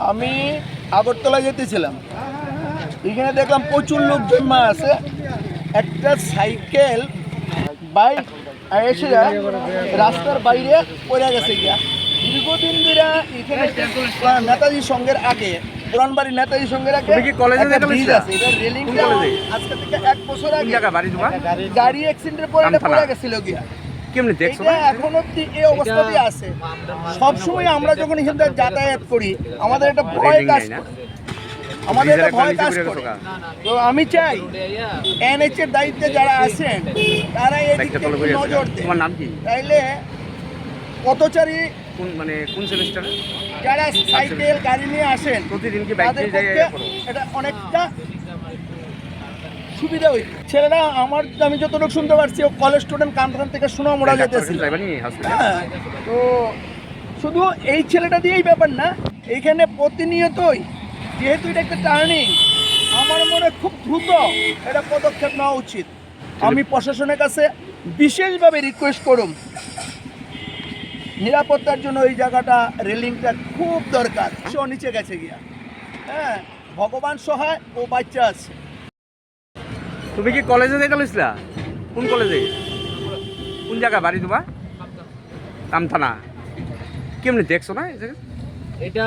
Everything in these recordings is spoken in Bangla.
আমি আগরতলা যেতেছিলাম, এখানে দেখলাম প্রচুর লোক জমা আছে। একটা সাইকেল বাইক এসে রাস্তার বাইরে পড়ে গেছে গিয়া। দীর্ঘদিন ধরে এখানে নেতাজি সঙ্গের আগে, পুরানবাড়ি নেতাজি সঙ্গের আগে একটা ব্রিজ আছে, এটা রেলিংটা আজকে থেকে 1 বছর আগে গাড়ি অ্যাক্সিডেন্টের পরে এটা পড়ে গেছিল গিয়া। এটা এখন অব্দি এই অবস্থাতেই আছে। সবসময় আমরা যখন এখান থেকে যাতায়াত করি আমাদের একটা ভয় কাজ করে, আমাদের একটা ভয় কাজ করে। তো আমি চাই এনএইচ এর দায়িত্বে যারা আছেন তারা এদিকে নজর দেন। তোমার নাম কি? তাইলে পথচারী কোন সেমিস্টারে যারা সাইকেল গাড়ি নিয়ে আসেন প্রতিদিন কি বাইক দিয়ে যায়? এটা অনেকটা সুবিধা হইছে। ছেলেরা আমি যতটুকু শুনতে পারছি ও কলেজ স্টুডেন্ট, কানখান থেকে সোনামুড়া যেতেছিল। হ্যাঁ, তো শুধু এই ছেলেটা দিয়েই ব্যাপার না, এইখানে প্রতিনিয়তই যেহেতু এটা একটা টার্নিং, আমার মনে খুব দ্রুত এটা পদক্ষেপ নেওয়া উচিত। আমি প্রশাসনের কাছে বিশেষভাবে রিকোয়েস্ট করুম, নিরাপত্তার জন্য এই জায়গাটা রেলিংটা খুব দরকার। সে নিচে গেছে গিয়া, হ্যাঁ, ভগবান সহায়, ও বাচ্চা আছে। তুমি কি কলেজে যাইতে লইছিলা? কোন কলেজে? কোন জায়গা বাড়ি তোমার? কামথানা। কেমনি দেখছো না এটা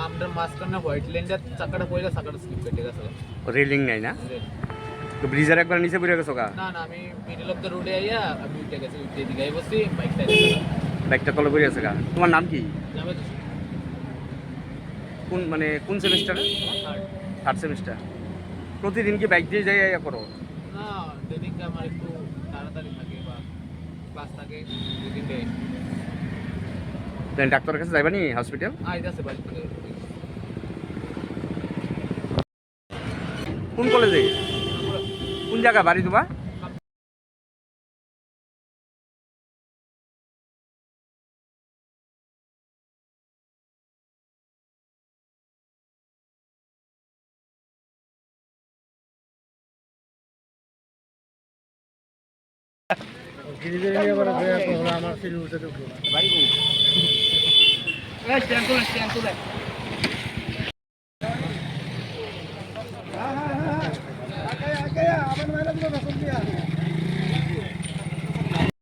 আমরা মাঝখানে হোয়াইট লাইনটার চাকাটা পড়ে চাকাটা স্লিপ কেটে গেছে। রেলিং নাই না? তো ব্রিজের একবার নিচে পড়ে গেছো কা? না না, আমি মিডল অফ দ্য রোডে আইয়া আমি উঠে গেছি, উঠে দিকে বসছি, বাইকটা তলে পড়ে আছে কা? তোমার নাম কি? নামে তো কোন সেমিস্টারে? Third semester. প্রতিদিন কি বাইক দিয়ে যাই করো? না, সেদিনকে আমার একটু তাড়াতাড়ি থাকে বা ক্লাস থাকে 2-3 ডে। ডাক্তারের কাছে যাইবা নি হসপিটাল? আইতাছে বাড়ি থেকে। কোন কলেজে? কোন জায়গা বাড়ি তোমার? আমার